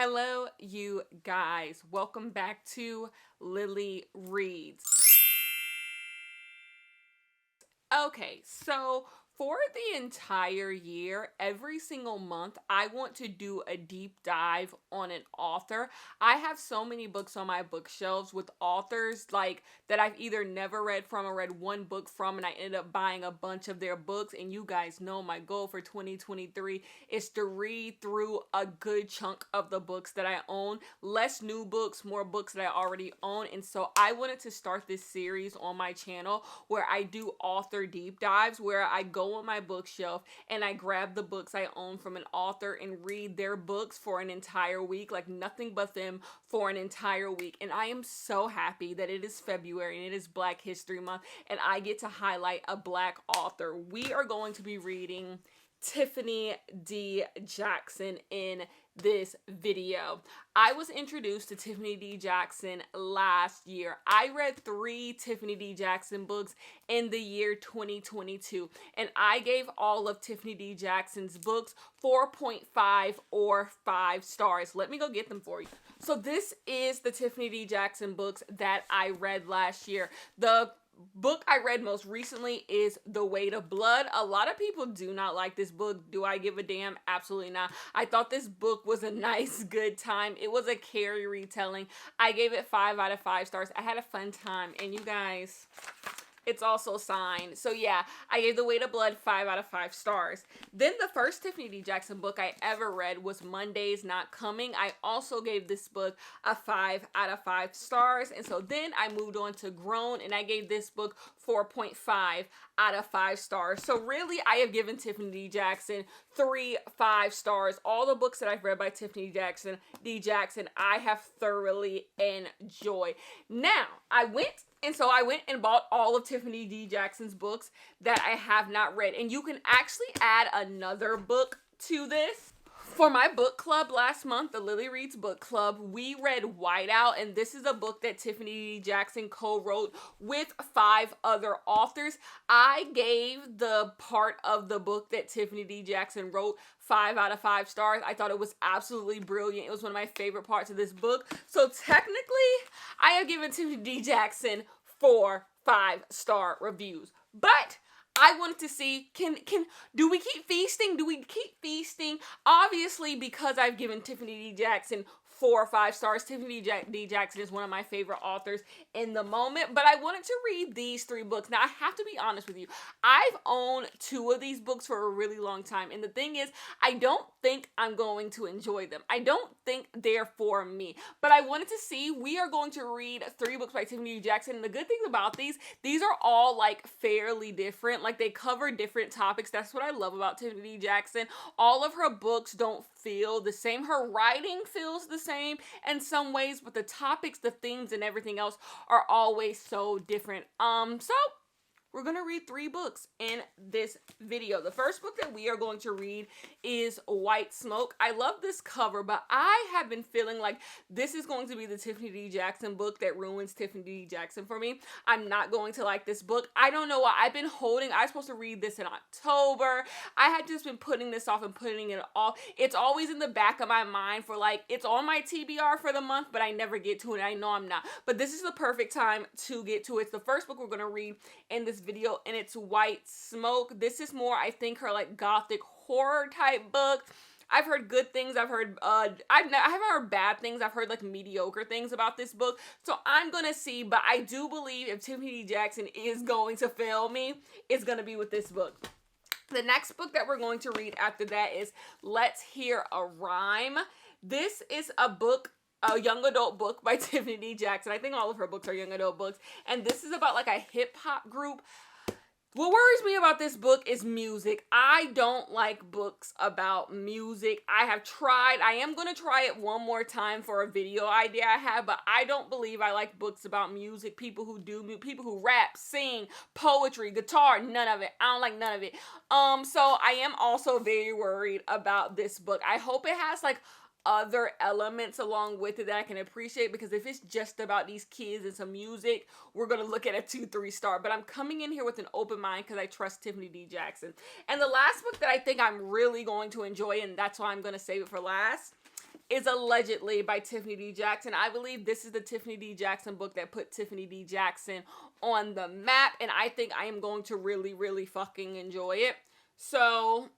Hello, you guys. Welcome back to Lily Reads. Okay, so for the entire year, every single month, I want to do a deep dive on an author. I have so many books on my bookshelves with authors like that I've either never read from or read one book from, and I ended up buying a bunch of their books. And you guys know my goal for 2023 is to read through a good chunk of the books that I own. Less new books, more books that I already own. And so I wanted to start this series on my channel where I do author deep dives, where I go on my bookshelf and I grab the books I own from an author and read their books for an entire week, like nothing but them for an entire week. And I am so happy that it is February and it is Black History Month and I get to highlight a Black author. We are going to be reading Tiffany D. Jackson in this video. I was introduced to Tiffany D. Jackson last year. I read 3 Tiffany D. Jackson books in the year 2022, and I gave all of Tiffany D. Jackson's books 4.5 or 5 stars. Let me go get them for you. So this is the Tiffany D. Jackson books that I read last year. The book I read most recently is The Weight of Blood. A lot of people do not like this book. Do I give a damn? Absolutely not. I thought this book was a nice, good time. It was a Carrie retelling. I gave it 5 out of 5 stars. I had a fun time. And you guys, it's also signed. So yeah, I gave The Weight of Blood 5 out of 5 stars. Then the first Tiffany D. Jackson book I ever read was Monday's Not Coming. I also gave this book a 5 out of 5 stars. And so then I moved on to Grown and I gave this book 4.5 out of 5 stars. So really, I have given Tiffany D. Jackson 3 5 stars. All the books that I've read by Tiffany D. Jackson, I have thoroughly enjoyed. Now, I went and bought all of Tiffany D. Jackson's books that I have not read. And you can actually add another book to this. For my book club last month, the Lily Reads book club, we read Whiteout, and this is a book that Tiffany D. Jackson co-wrote with 5 other authors. I gave the part of the book that Tiffany D. Jackson wrote 5 out of 5 stars. I thought it was absolutely brilliant. It was one of my favorite parts of this book. So technically, I have given Tiffany D. Jackson 4 5-star reviews. But I wanted to see, do we keep feasting? Do we keep feasting? Obviously, because I've given Tiffany D. Jackson 4 or 5 stars. Tiffany D. Jackson is one of my favorite authors in the moment, but I wanted to read these 3 books. Now, I have to be honest with you. I've owned 2 of these books for a really long time, and the thing is, I don't think I'm going to enjoy them. I don't think they're for me, but I wanted to see. We are going to read 3 books by Tiffany D. Jackson, and the good thing about these are all like fairly different. Like they cover different topics. That's what I love about Tiffany D. Jackson. All of her books don't feel the same. Her writing feels the same in some ways, but the topics, the themes, and everything else are always so different. So we're going to read 3 books in this video. The first book that we are going to read is White Smoke. I love this cover, but I have been feeling like this is going to be the Tiffany D. Jackson book that ruins Tiffany D. Jackson for me. I'm not going to like this book. I don't know why. I was supposed to read this in October. I had just been putting this off and putting it off. It's always in the back of my mind for like, it's on my TBR for the month, but I never get to it. I know I'm not. But this is the perfect time to get to it. It's the first book we're going to read in this video, and it's White Smoke. This is more, I think, her like gothic horror type book. I've heard good things. I've heard I haven't heard bad things. I've heard like mediocre things about this book. So I'm gonna see, but I do believe if Tiffany D. Jackson is going to fail me, it's gonna be with this book. The next book that we're going to read after that is Let's Hear a Rhyme. This is a young adult book by Tiffany D. Jackson. I think all of her books are young adult books. And this is about like a hip hop group. What worries me about this book is music. I don't like books about music. I have tried. I am going to try it one more time for a video idea I have, but I don't believe I like books about music. People who rap, sing, poetry, guitar, none of it. I don't like none of it. So I am also very worried about this book. I hope it has like other elements along with it that I can appreciate, because if it's just about these kids and some music, we're going to look at a 2-3 star. But I'm coming in here with an open mind because I trust Tiffany D. Jackson. And the last book that I think I'm really going to enjoy, and that's why I'm going to save it for last, is allegedly by Tiffany D. Jackson. I believe this is the Tiffany D. Jackson book that put Tiffany D. Jackson on the map, and I think I am going to really, really fucking enjoy it. So,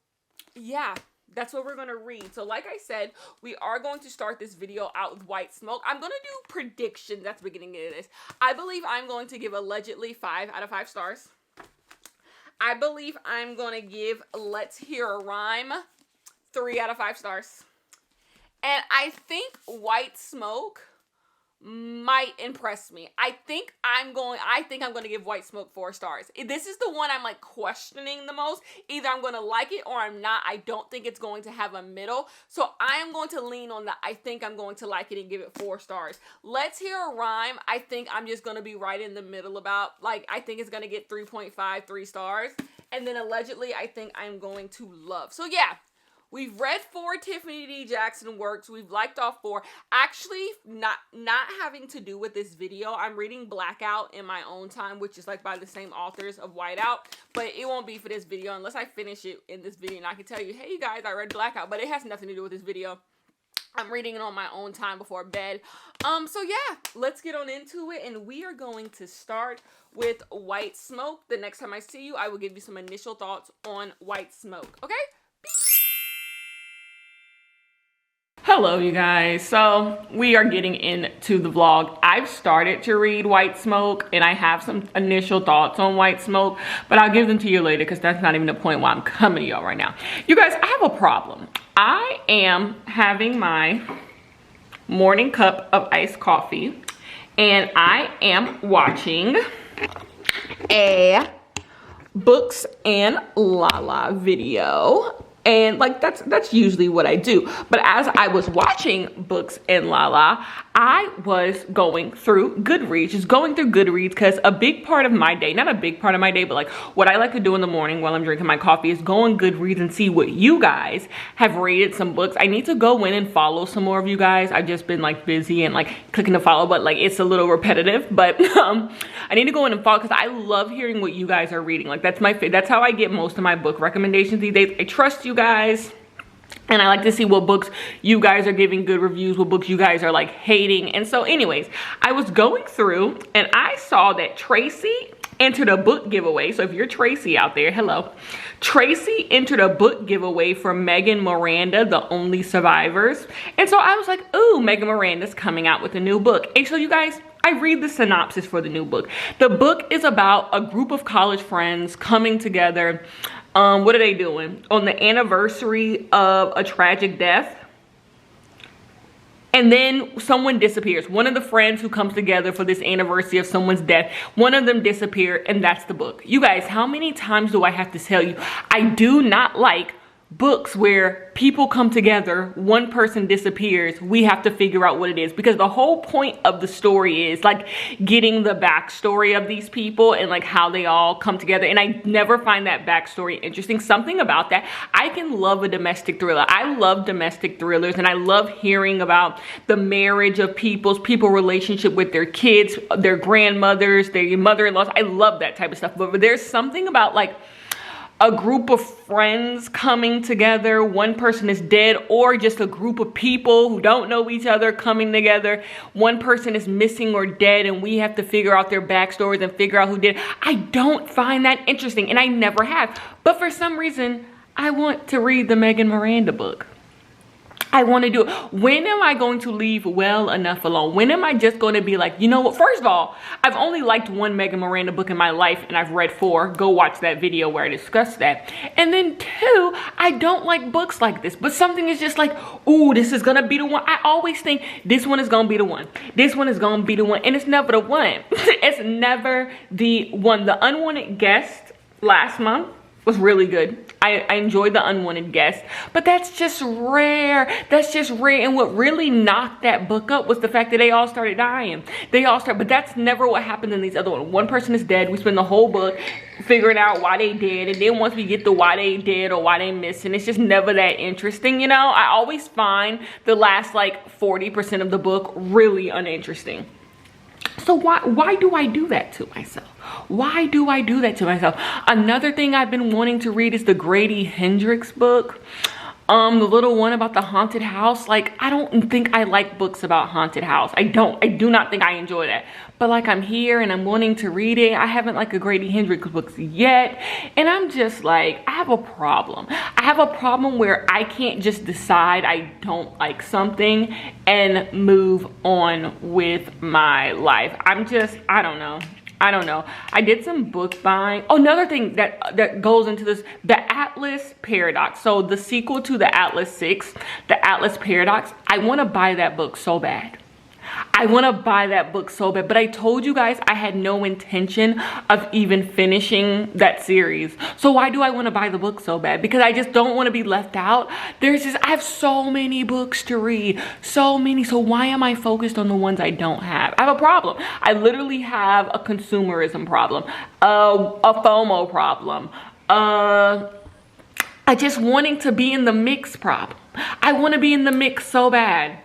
yeah, that's what we're going to read. So, like I said, we are going to start this video out with White Smoke. I'm going to do predictions at the beginning of this. I believe I'm going to give allegedly 5 out of 5 stars. I believe I'm going to give Let's Hear a Rhyme 3 out of 5 stars. And I think White Smoke might impress me. I think I'm going to give White Smoke 4 stars. This is the one I'm like questioning the most. Either I'm going to like it or I'm not. I don't think it's going to have a middle. So I am going to lean on the I think I'm going to like it and give it 4 stars. Let's Hear a Rhyme. I think I'm just going to be right in the middle about, like, I think it's going to get 3.5, 3 stars. And then allegedly, I think I'm going to love. So yeah. We've read 4 Tiffany D. Jackson works. We've liked all 4. Actually, not having to do with this video. I'm reading Blackout in my own time, which is like by the same authors of Whiteout. But it won't be for this video unless I finish it in this video. And I can tell you, hey, you guys, I read Blackout. But it has nothing to do with this video. I'm reading it on my own time before bed. So yeah, let's get on into it. And we are going to start with White Smoke. The next time I see you, I will give you some initial thoughts on White Smoke. Okay? Hello, you guys. So we are getting into the vlog. I've started to read White Smoke and I have some initial thoughts on White Smoke, but I'll give them to you later because that's not even the point why I'm coming to y'all right now. You guys, I have a problem. I am having my morning cup of iced coffee and I am watching a Books and Lala video. And like that's usually what I do. But as I was watching Books and Lala, I was going through Goodreads, because a big part of my day, not a big part of my day, but like what I like to do in the morning while I'm drinking my coffee is go on Goodreads and see what you guys have rated some books. I need to go in and follow some more of you guys. I've just been like busy and like clicking to follow, but like it's a little repetitive. But I need to go in and follow because I love hearing what you guys are reading. Like that's how I get most of my book recommendations these days. I trust you guys. And I like to see what books you guys are giving good reviews, what books you guys are like hating. And so anyways, I was going through and I saw that Tracy entered a book giveaway. So if you're Tracy out there, hello. Tracy entered a book giveaway for Megan Miranda, The Only Survivors. And so I was like, ooh, Megan Miranda's coming out with a new book. And so you guys, I read the synopsis for the new book. The book is about a group of college friends coming together. What are they doing? On the anniversary of a tragic death. And then someone disappears. One of the friends who comes together for this anniversary of someone's death, one of them disappeared, and that's the book. You guys, how many times do I have to tell you? I do not like books where people come together, one person disappears, we have to figure out what it is, because the whole point of the story is like getting the backstory of these people and like how they all come together. And I never find that backstory interesting. Something about that. I can love a domestic thriller. I love domestic thrillers and I love hearing about the marriage of people relationship with their kids, their grandmothers, their mother-in-laws. I love that type of stuff. But there's something about like a group of friends coming together, one person is dead, or just a group of people who don't know each other coming together. One person is missing or dead and we have to figure out their backstories and figure out who did. I don't find that interesting and I never have. But for some reason, I want to read the Megan Miranda book. I want to do it. When am I going to leave well enough alone? When am I just going to be like, you know what? First of all, I've only liked one Megan Miranda book in my life and I've read 4. Go watch that video where I discussed that. And then 2, I don't like books like this, but something is just like, ooh, this is going to be the one. I always think this one is going to be the one. This one is going to be the one. And it's never the one. It's never the one. The Unwanted Guest last month was really good. I enjoyed The Unwanted Guest, but that's just rare. That's just rare. And what really knocked that book up was the fact that they all started dying. But that's never what happened in these other ones. One person is dead. We spend the whole book figuring out why they did. And then once we get to why they did or why they missing, it's just never that interesting, you know? I always find the last like 40% of the book really uninteresting. So why do I do that to myself? Why do I do that to myself? Another thing I've been wanting to read is the Grady Hendrix book. The little one about the haunted house, like, I don't think I like books about haunted house. I do not think I enjoy that. But like, I'm here and I'm wanting to read it. I haven't like a Grady Hendrix books yet. And I'm just like, I have a problem. I have a problem where I can't just decide I don't like something and move on with my life. I don't know. I did some book buying. Oh, another thing that goes into this, the Atlas Paradox. So the sequel to the Atlas 6, the Atlas Paradox, I want to buy that book so bad. I want to buy that book so bad, but I told you guys I had no intention of even finishing that series. So why do I want to buy the book so bad? Because I just don't want to be left out. I have so many books to read, so many. So why am I focused on the ones I don't have? I have a problem. I literally have a consumerism problem, a FOMO problem, I just wanting to be in the mix problem. I want to be in the mix so bad.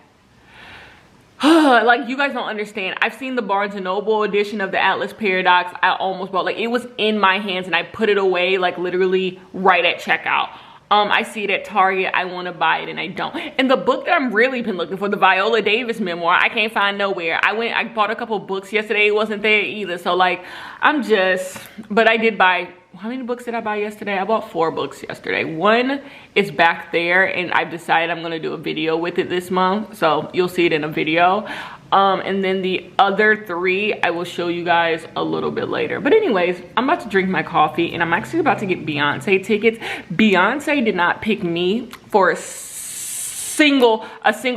Like, you guys don't understand. I've seen the Barnes & Noble edition of the Atlas Paradox. I almost bought, like, it was in my hands and I put it away, like, literally right at checkout. I see it at Target. I want to buy it and I don't. And the book that I'm really been looking for, the Viola Davis memoir, I can't find nowhere. I bought a couple books yesterday. It wasn't there either. So like, but I did buy, how many books did I buy yesterday? I bought 4 books yesterday. One is back there and I've decided I'm going to do a video with it this month. So you'll see it in a video. And then the other 3 I will show you guys a little bit later. But anyways, I'm about to drink my coffee and I'm actually about to get Beyonce tickets. Beyonce did not pick me for a single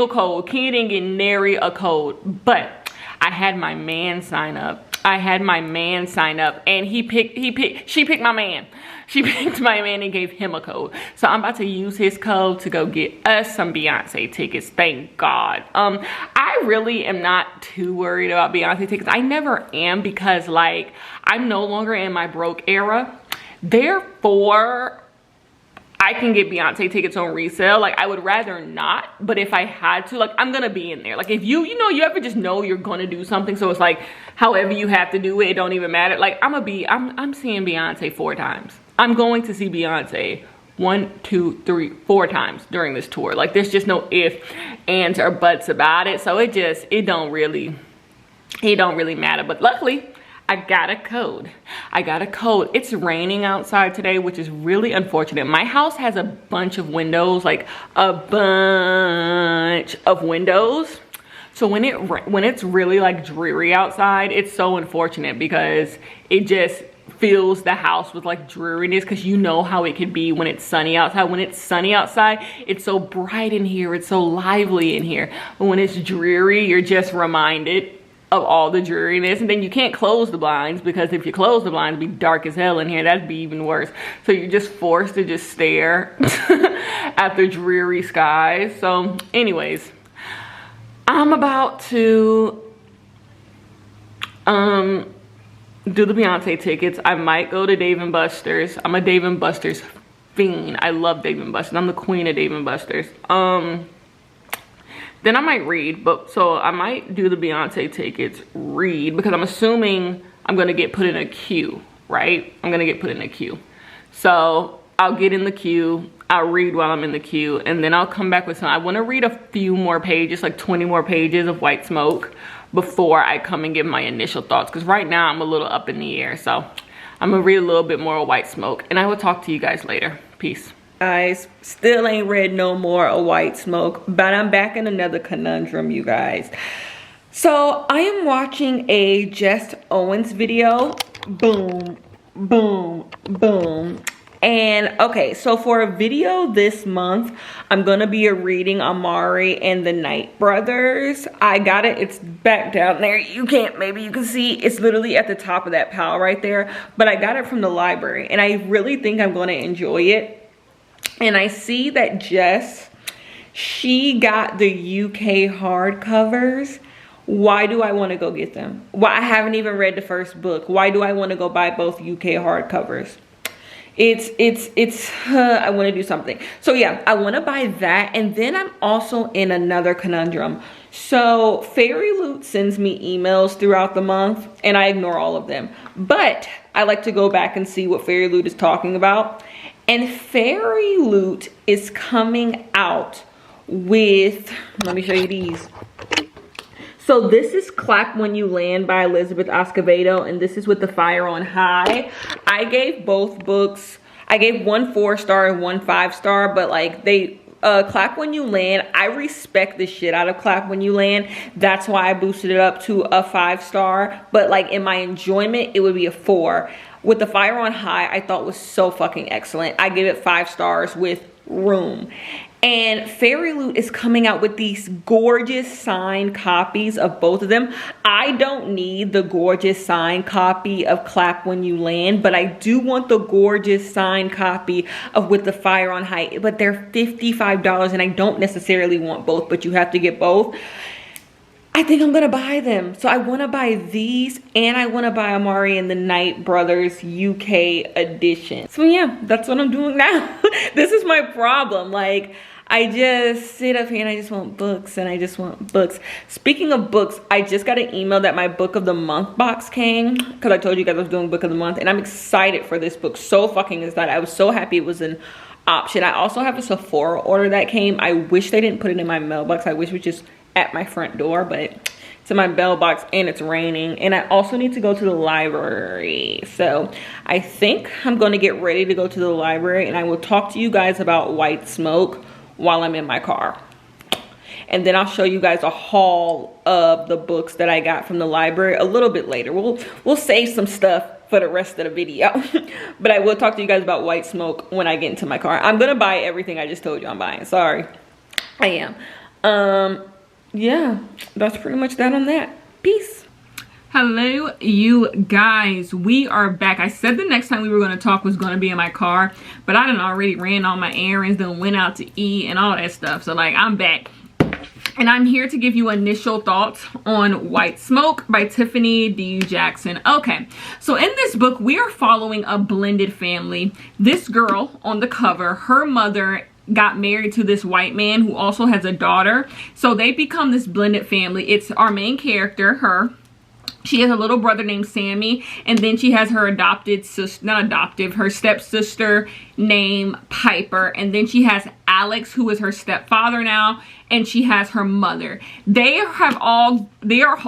code. Kenya didn't get nary a code, but I had my man sign up. And she picked my man. She picked my man and gave him a code. So I'm about to use his code to go get us some Beyonce tickets. Thank God. I really am not too worried about Beyonce tickets. I never am, because like, I'm no longer in my broke era. Therefore, I can get Beyonce tickets on resale. Like, I would rather not, but if I had to, like, I'm gonna be in there. Like, if you ever just know you're gonna do something, so it's like, however you have to do it, it don't even matter. Like, I'm seeing Beyonce 4 times. I'm going to see Beyonce 1, 2, 3, 4 times during this tour. Like, there's just no ifs, ands, or buts about it. So it don't really matter. But luckily, I got a code. It's raining outside today, which is really unfortunate. My house has a bunch of windows, like a bunch of windows. So when it's really like dreary outside, it's so unfortunate because it just fills the house with like dreariness, because you know how it could be when it's sunny outside. When it's sunny outside, it's so bright in here, it's so lively in here. But when it's dreary, you're just reminded of all the dreariness. And then you can't close the blinds, because if you close the blinds, it'd be dark as hell in here. That'd be even worse. So you're just forced to just stare at the dreary skies. So anyways, I'm about to do the Beyonce tickets. I might go to Dave & Buster's. I'm a Dave & Buster's fiend. I love Dave & Buster's. I'm the queen of Dave & Buster's. Then I might read, so I might do the Beyonce tickets, read, because I'm assuming I'm gonna get put in a queue, right? I'm gonna get put in a queue. So I'll get in the queue, I'll read while I'm in the queue, and then I'll come back with some. I wanna read a few more pages, like 20 more pages of White Smoke before I come and give my initial thoughts, because right now I'm a little up in the air. So I'm gonna read a little bit more of White Smoke, and I will talk to you guys later. Peace. Guys, still ain't read no more of White Smoke, but I'm back in another conundrum, you guys. So I am watching a Jess Owens video. Boom, boom, boom. And okay, so for a video this month, I'm gonna be reading Amari and the Knight Brothers. I got it, it's back down there. Maybe you can see, it's literally at the top of that pile right there. But I got it from the library and I really think I'm gonna enjoy it. And I see that Jess, she got the UK hardcovers. Why do I want to go get them? Why? I haven't even read the first book. Why do I want to go buy both UK hardcovers? I want to do something. So yeah, I want to buy that. And then I'm also in another conundrum. So Fairy Loot sends me emails throughout the month and I ignore all of them. But I like to go back and see what Fairy Loot is talking about. And Fairy Loot is coming out with, let me show you these. So this is Clap When You Land by Elizabeth Escobedo, and this is with The Fire on High. I gave both books, I gave one 4-star and one 5-star, but like Clap When You Land, I respect the shit out of Clap When You Land. That's why I boosted it up to a 5-star, but like in my enjoyment, it would be a 4. With The Fire on High, I thought was so fucking excellent. I give it 5 stars with room. And Fairy Loot is coming out with these gorgeous signed copies of both of them. I don't need the gorgeous signed copy of Clap When You Land, but I do want the gorgeous signed copy of With the Fire on High. But they're $55 and I don't necessarily want both, but you have to get both. I think I'm gonna buy them. So I wanna buy these and I wanna buy Amari and the Knight Brothers UK edition. So yeah, that's what I'm doing now. This is my problem. Like, I just sit up here and I just want books and I just want books. Speaking of books, I just got an email that my book of the month box came, because I told you guys I was doing book of the month, and I'm excited for this book. So fucking excited. I was so happy it was an option. I also have a Sephora order that came. I wish they didn't put it in my mailbox. I wish it was just at my front door, but it's in my mailbox and it's raining, and I also need to go to the library. So I think I'm going to get ready to go to the library, and I will talk to you guys about White Smoke while I'm in my car, and then I'll show you guys a haul of the books that I got from the library a little bit later. We'll save some stuff for the rest of the video. But I will talk to you guys about White Smoke when I get into my car. I'm gonna buy everything I just told you I'm buying. Sorry, I am. Yeah, that's pretty much that on that. Peace. Hello, you guys. We are back. I said the next time we were going to talk was going to be in my car, but I done already ran all my errands, then went out to eat and all that stuff. So like, I'm back. And I'm here to give you initial thoughts on White Smoke by Tiffany D. Jackson. Okay, so in this book, we are following a blended family. This girl on the cover, her mother got married to this white man who also has a daughter. So they become this blended family. It's our main character, her. She has a little brother named Sammy, and then she has her adopted sister, not adoptive, her stepsister named Piper, and then she has Alex, who is her stepfather now, and she has her mother. They are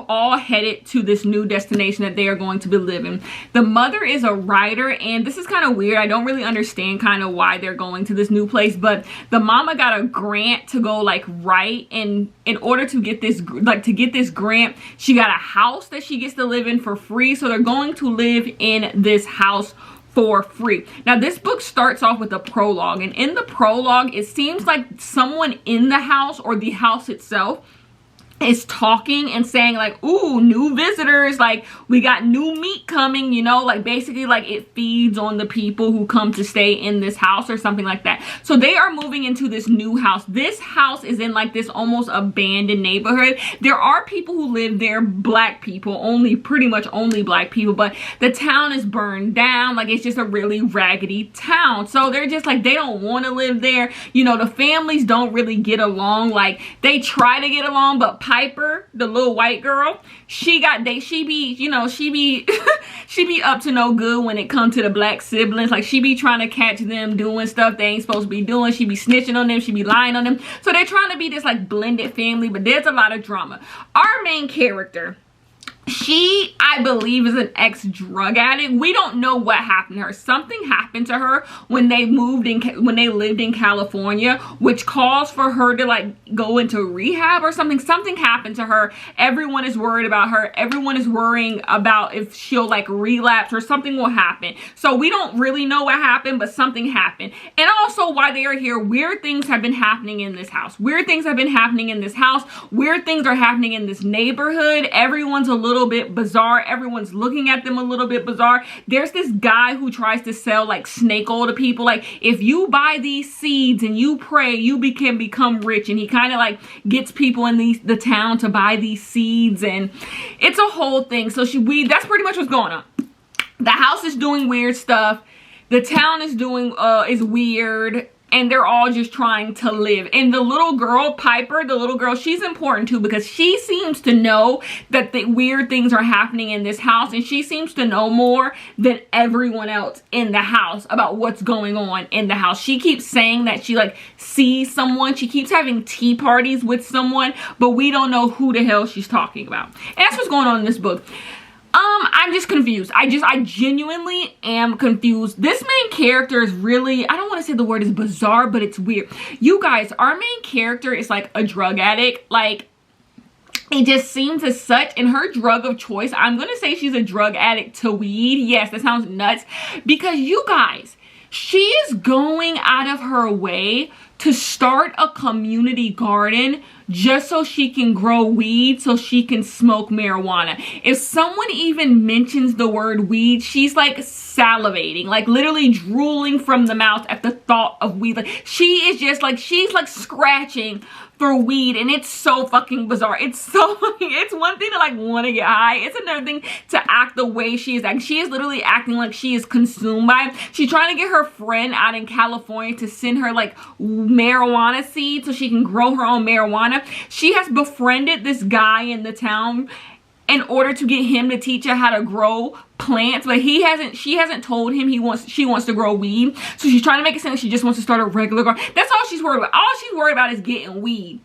all headed to this new destination that they are going to be living. The mother is a writer, and this is kind of weird. I don't really understand kind of why they're going to this new place, but the mama got a grant to go like write, and in order to get this grant, she got a house that she gets to live in for free. So they're going to live in this house for free. Now this book starts off with a prologue, and in the prologue it seems like someone in the house or the house itself is talking and saying like, ooh, new visitors, like we got new meat coming, you know, like basically like it feeds on the people who come to stay in this house or something like that. So they are moving into this new house. This house is in like this almost abandoned neighborhood. There are people who live there, black people, pretty much only black people, but the town is burned down. Like it's just a really raggedy town. So they're just like, they don't want to live there. You know, the families don't really get along. Like they try to get along, but Piper, the little white girl, she be up to no good when it comes to the black siblings. Like she be trying to catch them doing stuff they ain't supposed to be doing. She be snitching on them, she be lying on them. So they're trying to be this like blended family, but there's a lot of drama. Our main character, she, I believe, is an ex-drug addict. We don't know what happened to her. Something happened to her when they lived in California, which caused for her to like go into rehab or something. Something happened to her. Everyone is worried about her. Everyone is worrying about if she'll like relapse or something will happen. So we don't really know what happened, but something happened. And also while they are here, weird things have been happening in this house. Weird things have been happening in this house. Weird things are happening in this neighborhood. Everyone's a little bit bizarre. Everyone's looking at them a little bit bizarre. There's this guy who tries to sell like snake oil to people. Like if you buy these seeds and you pray, you can become rich. And he kind of like gets people in the town to buy these seeds, and it's a whole thing. So that's pretty much what's going on. The house is doing weird stuff. The town is doing is weird. and they're all just trying to live. And the little girl, Piper, the little girl, she's important too, because she seems to know that the weird things are happening in this house, and she seems to know more than everyone else in the house about what's going on in the house. She keeps saying that she like sees someone. She keeps having tea parties with someone, but we don't know who the hell she's talking about. And that's what's going on in this book. I'm just confused. I genuinely am confused. This main character is really, I don't want to say the word is bizarre, but it's weird. You guys, our main character is like a drug addict. Like, it just seems as such. And her drug of choice, I'm going to say she's a drug addict to weed. Yes, that sounds nuts. Because you guys, she is going out of her way to start a community garden just so she can grow weed, so she can smoke marijuana. If someone even mentions the word weed, she's like salivating, like literally drooling from the mouth at the thought of weed. Like, she is just like, she's like scratching for weed, and it's so fucking bizarre. It's so, it's one thing to like want to get high. It's another thing to act the way she is acting. She is literally acting like she is consumed by it. She's trying to get her friend out in California to send her like marijuana seeds so she can grow her own marijuana. She has befriended this guy in the town in order to get him to teach her how to grow plants, but she hasn't told him she wants to grow weed. So she's trying to make it sound like she just wants to start a regular garden. That's all she's worried about. All she's worried about is getting weed.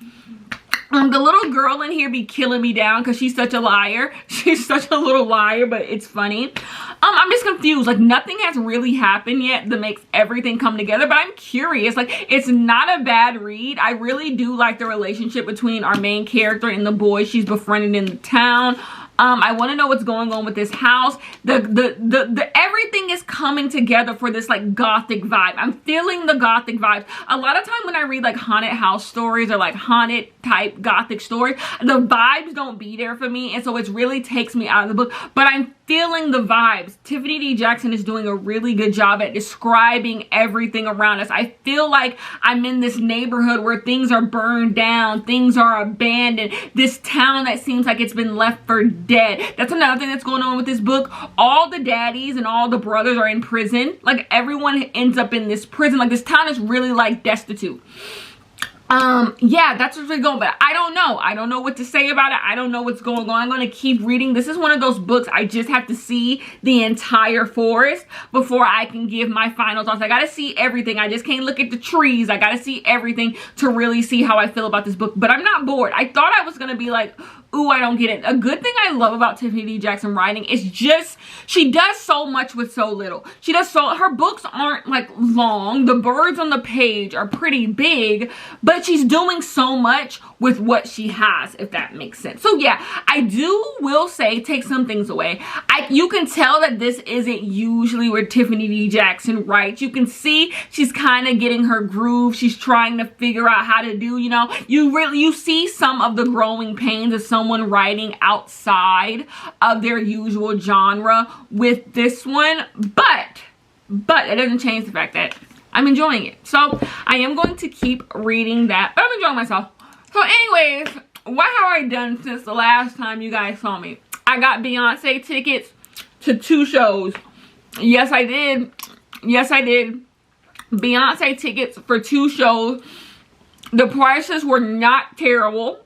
The little girl in here be killing me down because she's such a liar. She's such a little liar, but it's funny. I'm just confused. Like, nothing has really happened yet that makes everything come together, but I'm curious. Like, it's not a bad read. I really do like the relationship between our main character and the boy she's befriended in the town. I want to know what's going on with this house. The everything is coming together for this like gothic vibe. I'm feeling the gothic vibe. A lot of time when I read like haunted house stories or like haunted type gothic stories, the vibes don't be there for me, and so it really takes me out of the book. But I'm feeling the vibes. Tiffany D. Jackson is doing a really good job at describing everything around us. I feel like I'm in this neighborhood where things are burned down, things are abandoned, this town that seems like it's been left for dead. That's another thing that's going on with this book. All the daddies and all the brothers are in prison. Like, everyone ends up in this prison. Like, this town is really like destitute. Yeah, that's what's really going, but I don't know what to say about it. I don't know what's going on. I'm going to keep reading. This is one of those books I just have to see the entire forest before I can give my final thoughts. I got to see everything. I just can't look at the trees. I got to see everything to really see how I feel about this book, but I'm not bored. I thought I was going to be like, ooh, I don't get it. A good thing I love about Tiffany D. Jackson writing is just, she does so much with so little. Her books aren't like long. The birds on the page are pretty big, but she's doing so much with what she has, if that makes sense. So yeah, I will say, take some things away. You can tell that this isn't usually where Tiffany D. Jackson writes. You can see she's kind of getting her groove. She's trying to figure out how to do, you know, you see some of the growing pains of someone writing outside of their usual genre with this one, but it doesn't change the fact that I'm enjoying it. So I am going to keep reading that, but I'm enjoying myself. So anyways, what have I done since the last time you guys saw me? I got Beyonce tickets to 2 shows. Yes, I did. Yes, I did. Beyonce tickets for 2 shows. The prices were not terrible.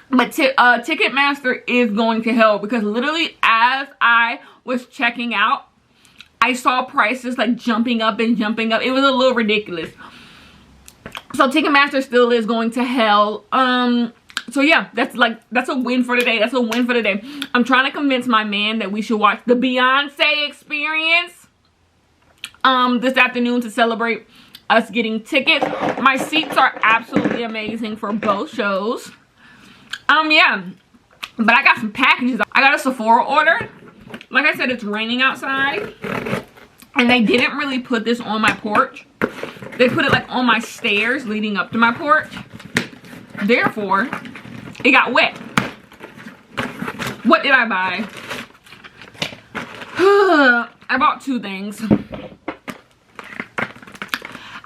But Ticketmaster is going to hell, because literally as I was checking out, I saw prices like jumping up and jumping up. It was a little ridiculous. So Ticketmaster still is going to hell. So yeah, that's a win for today. That's a win for today. I'm trying to convince my man that we should watch the Beyonce Experience this afternoon to celebrate us getting tickets. My seats are absolutely amazing for both shows. Yeah, but I got some packages. I got a Sephora order. Like I said, it's raining outside, and they didn't really put this on my porch. They put it like on my stairs leading up to my porch. Therefore, it got wet. What did I buy? I bought 2 things.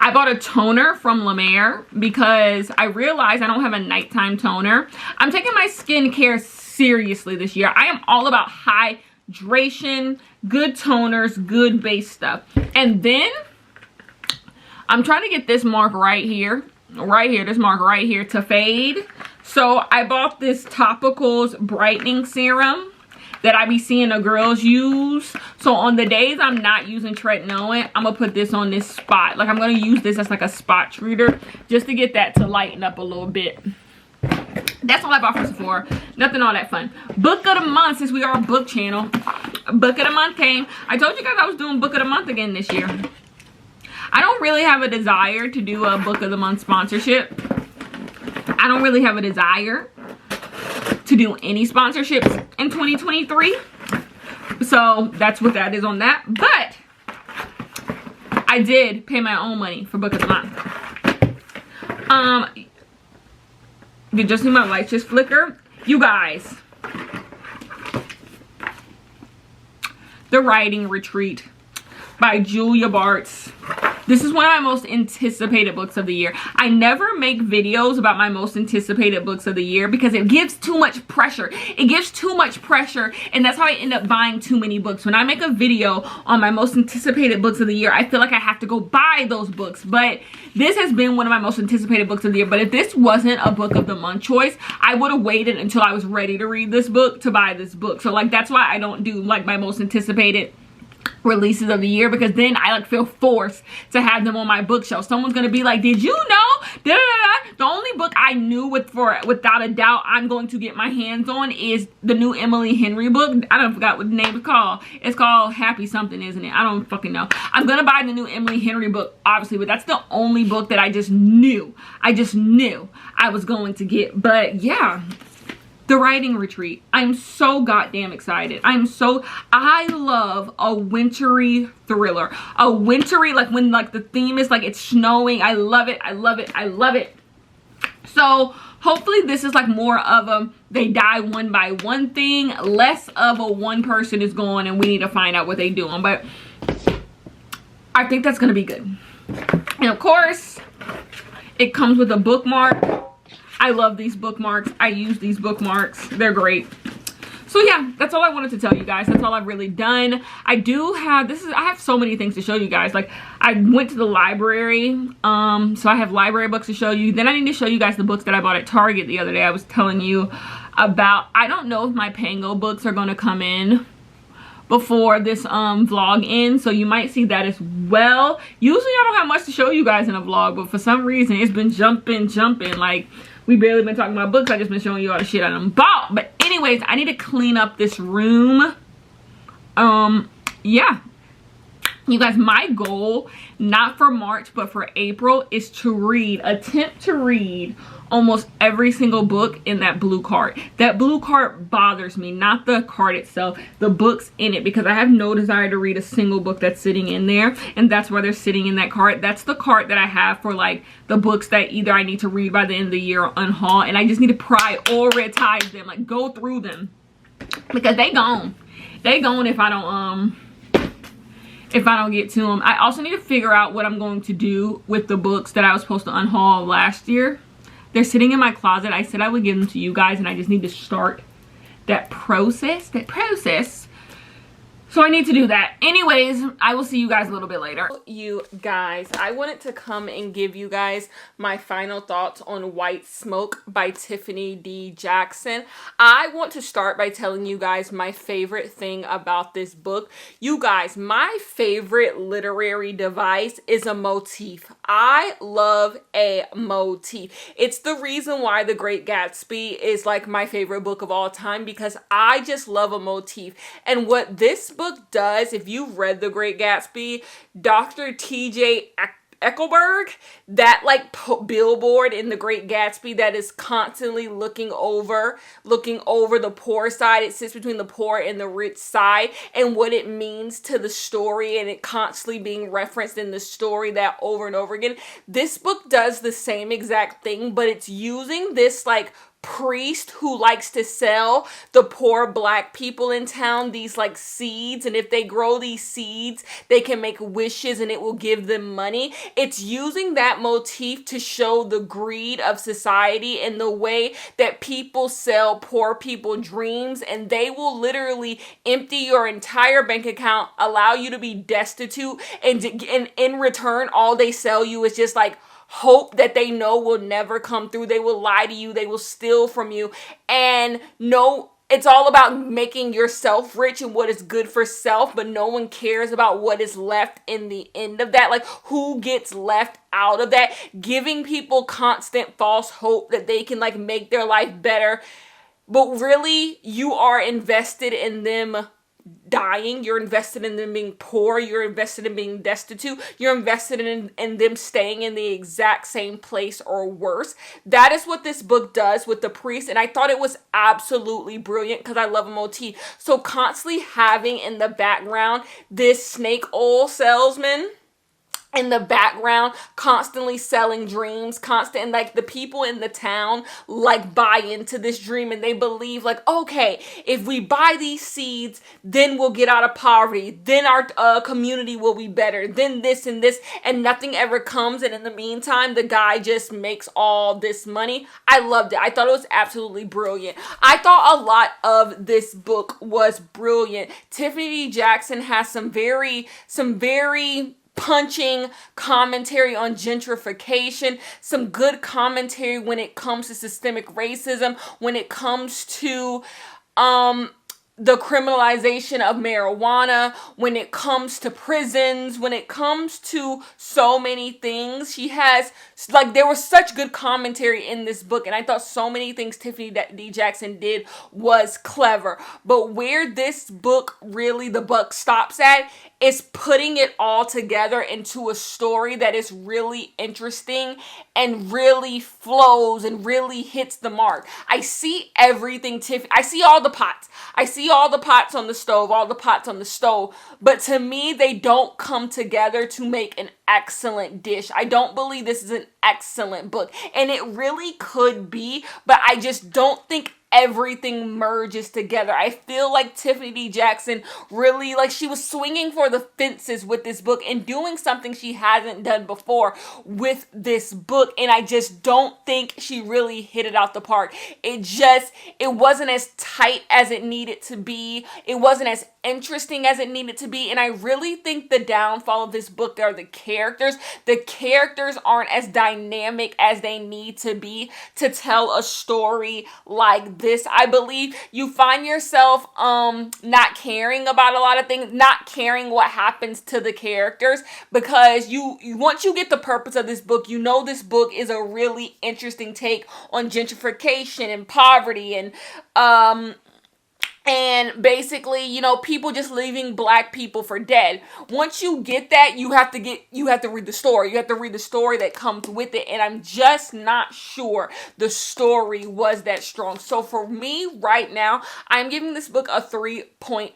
I bought a toner from La Mer because I realized I don't have a nighttime toner. I'm taking my skincare seriously this year. I am all about hydration, good toners, good base stuff. And then I'm trying to get this mark right here, this mark right here to fade. So I bought this Topicals brightening serum that I be seeing the girls use. So on the days I'm not using tretinoin, I'm gonna put this on this spot. Like I'm gonna use this as like a spot treater just to get that to lighten up a little bit. That's all I bought from Sephora. Nothing all that fun. Book of the month, since we are a book channel. Book of the month came. I told you guys I was doing book of the month again this year. I don't really have a desire to do a book of the month sponsorship. I don't really have a desire to do any sponsorships in 2023. So that's what that is on that. But I did pay my own money for book of the month. You just see my lights just flicker. You guys, The Writing Retreat by Julia Bartz. This is one of my most anticipated books of the year. I never make videos about my most anticipated books of the year because it gives too much pressure. It gives too much pressure, and that's how I end up buying too many books. When I make a video on my most anticipated books of the year, I feel like I have to go buy those books. But this has been one of my most anticipated books of the year. But if this wasn't a book of the month choice, I would have waited until I was ready to read this book to buy this book. So like that's why I don't do like my most anticipated releases of the year, because then I like feel forced to have them on my bookshelf. Someone's gonna be like, did you know? Da, da, da. The only book I knew without a doubt I'm going to get my hands on is the new Emily Henry book. I don't forgot what the name is called. It's called Happy something, isn't it? I don't fucking know. I'm gonna buy the new Emily Henry book, obviously, but that's the only book that I just knew I was going to get. But yeah, The Writing Retreat. I'm so goddamn excited. I love a wintry thriller. A wintry, like when like the theme is like it's snowing. I love it. I love it. I love it. So hopefully this is like more of a they die one by one thing, less of a one person is gone and we need to find out what they doing. But I think that's gonna be good. And of course, it comes with a bookmark. I love these bookmarks. I use these bookmarks. They're great. So yeah, that's all I wanted to tell you guys. That's all I've really done. I have so many things to show you guys. Like I went to the library. So I have library books to show you. Then I need to show you guys the books that I bought at Target the other day. I was telling you about, I don't know if my Pango books are gonna come in before this vlog ends, so you might see that as well. Usually I don't have much to show you guys in a vlog, but for some reason it's been jumping. Like we barely been talking about books. I just been showing you all the shit I done bought. But anyways, I need to clean up this room. Yeah, you guys, my goal, not for March but for April, is to attempt to read almost every single book in that blue cart. That blue cart bothers me, not the cart itself, the books in it, because I have no desire to read a single book that's sitting in there, and that's why they're sitting in that cart. That's the cart that I have for like the books that either I need to read by the end of the year or unhaul, and I just need to prioritize them, like go through them, because they gone if I don't get to them. I also need to figure out what I'm going to do with the books that I was supposed to unhaul last year. They're sitting in my closet. I said I would give them to you guys, and I just need to start that process. So I need to do that. Anyways, I will see you guys a little bit later. You guys, I wanted to come and give you guys my final thoughts on White Smoke by Tiffany D. Jackson. I want to start by telling you guys my favorite thing about this book. You guys, my favorite literary device is a motif. I love a motif. It's the reason why The Great Gatsby is like my favorite book of all time, because I just love a motif. And what this book does, if you've read The Great Gatsby, Dr. T.J. Eckleburg, that like billboard in The Great Gatsby that is constantly looking over the poor side. It sits between the poor and the rich side, and what it means to the story, and it constantly being referenced in the story that over and over again. This book does the same exact thing, but it's using this like priest who likes to sell the poor black people in town these like seeds, and if they grow these seeds they can make wishes and it will give them money. It's using that motif to show the greed of society and the way that people sell poor people dreams, and they will literally empty your entire bank account, allow you to be destitute, and in return all they sell you is just like hope that they know will never come through. They will lie to you, they will steal from you, and no, it's all about making yourself rich and what is good for self, but no one cares about what is left in the end of that. Like, who gets left out of that? Giving people constant false hope that they can like make their life better, but really you are invested in them dying, you're invested in them being poor, you're invested in being destitute, you're invested in them staying in the exact same place or worse. That is what this book does with the priest, and I thought it was absolutely brilliant because I love a motif. So constantly having in the background this snake oil salesman in the background constantly selling dreams, and like the people in the town like buy into this dream, and they believe like, okay, if we buy these seeds then we'll get out of poverty, then our community will be better, then this and this, and nothing ever comes, and in the meantime the guy just makes all this money. I loved it. I thought it was absolutely brilliant. I thought a lot of this book was brilliant. Tiffany D. Jackson has some very punching commentary on gentrification, some good commentary when it comes to systemic racism, when it comes to the criminalization of marijuana, when it comes to prisons, when it comes to so many things. She has, like, there was such good commentary in this book, and I thought so many things Tiffany D. Jackson did was clever. But where this book really, the buck stops at, is putting it all together into a story that is really interesting and really flows and really hits the mark. I see everything I see all the pots. I see all the pots on the stove, but to me, they don't come together to make an excellent dish. I don't believe this is an excellent book, and it really could be, but I just don't think everything merges together. I feel like Tiffany D. Jackson really, like, she was swinging for the fences with this book and doing something she hasn't done before with this book, and I just don't think she really hit it out the park. It wasn't as tight as it needed to be. It wasn't as interesting as it needed to be, and I really think the downfall of this book are the characters. The characters aren't as dynamic as they need to be to tell a story like this. I believe you find yourself not caring about a lot of things, not caring what happens to the characters, because you once you get the purpose of this book, you know this book is a really interesting take on gentrification and poverty and basically, you know, people just leaving black people for dead. Once you get that, you have to read the story. You have to read the story that comes with it, and I'm just not sure the story was that strong. So for me right now, I'm giving this book a 3.5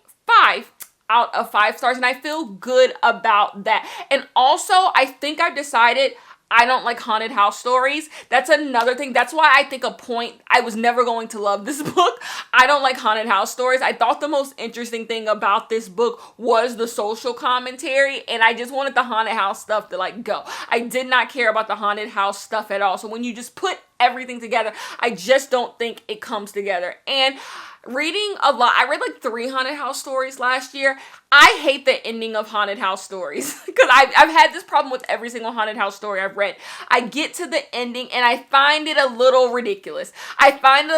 out of 5 stars, and I feel good about that. And also, I think I've decided I don't like haunted house stories. That's another thing. That's why I think I was never going to love this book. I don't like haunted house stories. I thought the most interesting thing about this book was the social commentary, and I just wanted the haunted house stuff to like go. I did not care about the haunted house stuff at all. So when you just put everything together, I just don't think it comes together. And reading a lot, I read like 3 haunted house stories last year. I hate the ending of haunted house stories because I've had this problem with every single haunted house story I've read. I get to the ending and I find it a little ridiculous. I find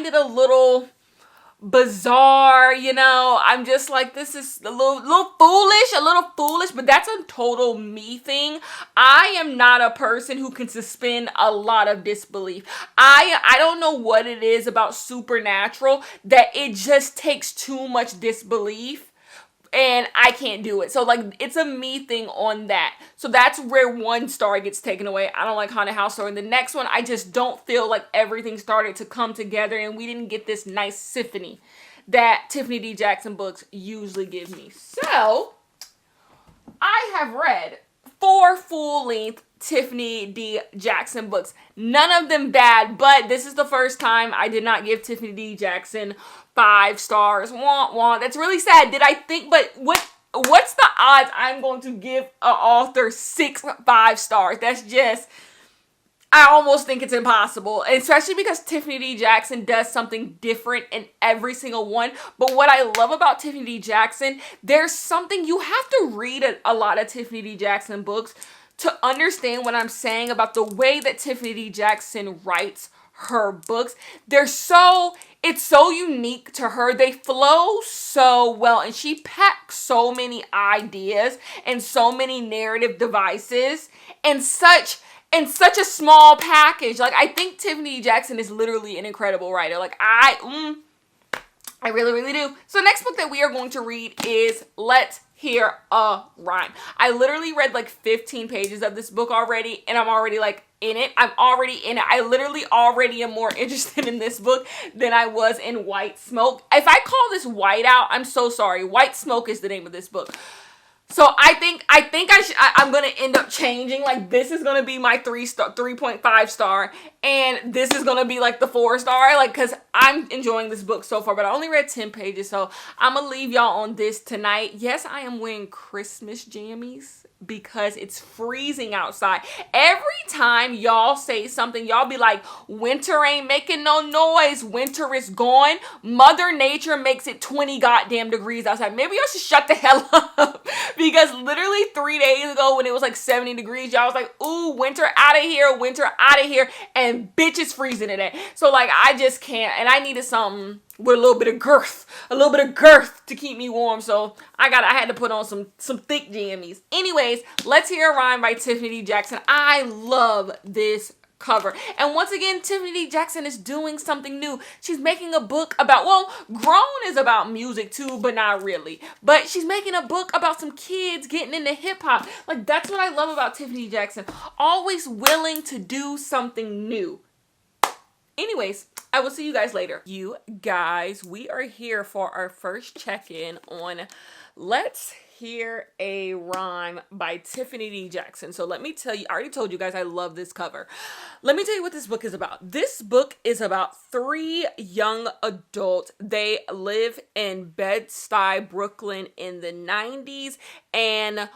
it a little bizarre, you know. I'm just like, this is a little foolish, but that's a total me thing. I am not a person who can suspend a lot of disbelief. I don't know what it is about supernatural that it just takes too much disbelief, and I can't do it. So like, it's a me thing on that. So that's where 1 star gets taken away. I don't like haunted house story. And the next one, I just don't feel like everything started to come together and we didn't get this nice symphony that Tiffany D. Jackson books usually give me. So I have read 4 full-length Tiffany D. Jackson books. None of them bad, but this is the first time I did not give Tiffany D. Jackson 5 stars. Wah, wah. That's really sad. Did I think, but what's the odds I'm going to give an author 5 stars? That's just, I almost think it's impossible, especially because Tiffany D. Jackson does something different in every single one. But what I love about Tiffany D. Jackson, there's something, you have to read a lot of Tiffany D. Jackson books to understand what I'm saying about the way that Tiffany D. Jackson writes her books. It's so unique to her. They flow so well, and she packs so many ideas and so many narrative devices and such a small package. Like, I think Tiffany Jackson is literally an incredible writer. Like, I really, really do. So next book that we are going to read is Let's Hear a Rhyme. I literally read like 15 pages of this book already, and I'm already like in it. I'm already in it. I literally already am more interested in this book than I was in White Smoke. If I call this Whiteout, I'm so sorry. White Smoke is the name of this book. So I'm going to end up changing. Like, this is going to be my 3.5 star. And this is going to be like the 4 star. Like, because I'm enjoying this book so far. But I only read 10 pages. So I'm going to leave y'all on this tonight. Yes, I am wearing Christmas jammies because it's freezing outside. Every time y'all say something, y'all be like, winter ain't making no noise. Winter is gone. Mother Nature makes it 20 goddamn degrees outside. Maybe y'all should shut the hell up. Because literally 3 days ago when it was like 70 degrees, y'all was like, ooh, winter out of here, winter out of here. And bitch, it's freezing today. So like, I just can't. And I needed something with a little bit of girth to keep me warm. So I had to put on some thick jammies. Anyways, Let's Hear a Rhyme by Tiffany D. Jackson. I love this cover. And once again, Tiffany D. Jackson is doing something new. She's making a book about, well, Grown is about music too, but not really. But she's making a book about some kids getting into hip hop. Like, that's what I love about Tiffany D. Jackson. Always willing to do something new. Anyways, I will see you guys later. You guys, we are here for our first check-in on Let's Hear a Rhyme by Tiffany D. Jackson. So let me tell you, I already told you guys I love this cover. Let me tell you what this book is about. This book is about 3 young adults. They live in Bed-Stuy, Brooklyn in the 90s, and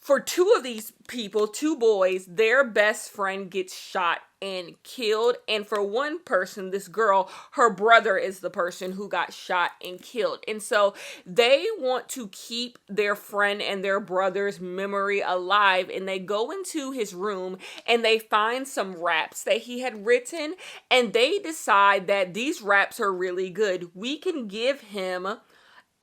for 2 of these people, 2 boys, their best friend gets shot and killed. And for one person, this girl, her brother is the person who got shot and killed. And so they want to keep their friend and their brother's memory alive. And they go into his room and they find some raps that he had written. And they decide that these raps are really good. We can give him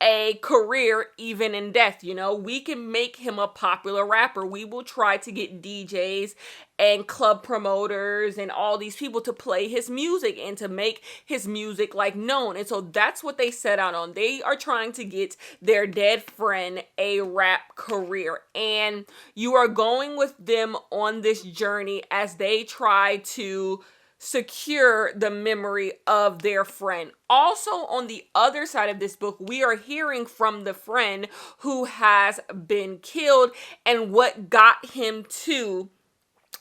a career even in death. You know, we can make him a popular rapper. We will try to get DJs and club promoters and all these people to play his music and to make his music like known. And so that's what they set out on. They are trying to get their dead friend a rap career, and you are going with them on this journey as they try to secure the memory of their friend. Also, on the other side of this book, we are hearing from the friend who has been killed and what got him to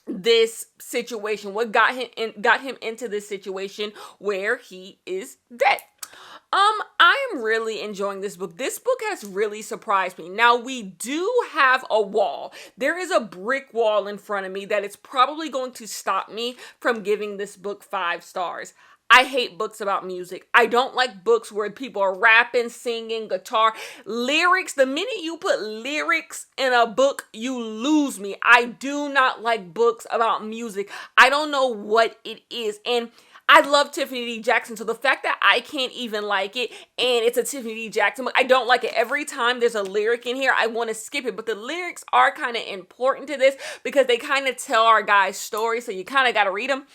this situation, what got him into this situation where he is dead. I am really enjoying this book. This book has really surprised me. Now, we do have a wall. There is a brick wall in front of me that is probably going to stop me from giving this book 5 stars. I hate books about music. I don't like books where people are rapping, singing, guitar, lyrics. The minute you put lyrics in a book, you lose me. I do not like books about music. I don't know what it is. And I love Tiffany D. Jackson, so the fact that I can't even like it, and it's a Tiffany D. Jackson book, I don't like it. Every time there's a lyric in here, I want to skip it, but the lyrics are kind of important to this because they kind of tell our guy's story, so you kind of got to read them.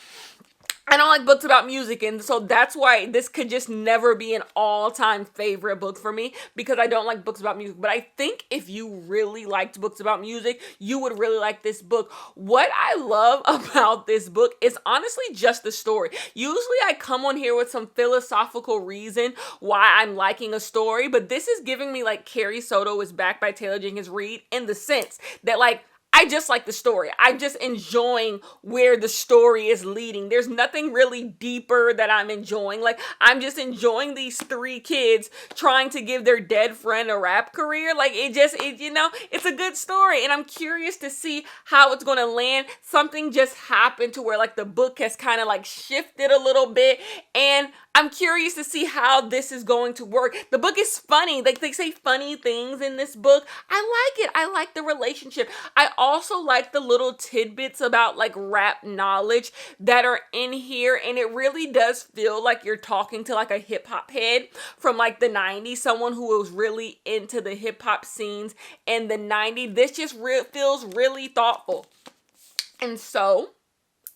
I don't like books about music, and so that's why this could just never be an all-time favorite book for me, because I don't like books about music. But I think if you really liked books about music, you would really like this book. What I love about this book is honestly just the story. Usually I come on here with some philosophical reason why I'm liking a story, but this is giving me like Carrie Soto is Back by Taylor Jenkins Reid, in the sense that, like, I just like the story. I'm just enjoying where the story is leading. There's nothing really deeper that I'm enjoying. Like, I'm just enjoying these three kids trying to give their dead friend a rap career. Like, it's a good story. And I'm curious to see how it's going to land. Something just happened to where, like, the book has kind of, like, shifted a little bit. And I'm curious to see how this is going to work. The book is funny. Like, they say funny things in this book. I like it. I like the relationship. I also like the little tidbits about, like, rap knowledge that are in here. And it really does feel like you're talking to, like, a hip hop head from, like, the 90s. Someone who was really into the hip hop scenes in the 90s. This just feels really thoughtful. And so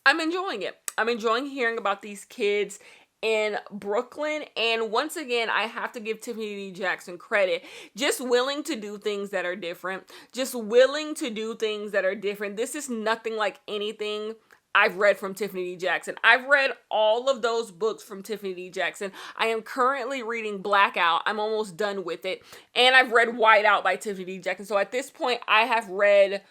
I'm enjoying it. I'm enjoying hearing about these kids in Brooklyn. And once again, I have to give Tiffany D. Jackson credit. Just willing to do things that are different. Just willing to do things that are different. This is nothing like anything I've read from Tiffany D. Jackson. I've read all of those books from Tiffany D. Jackson. I am currently reading Blackout. I'm almost done with it. And I've read Whiteout by Tiffany D. Jackson. So at this point, I have read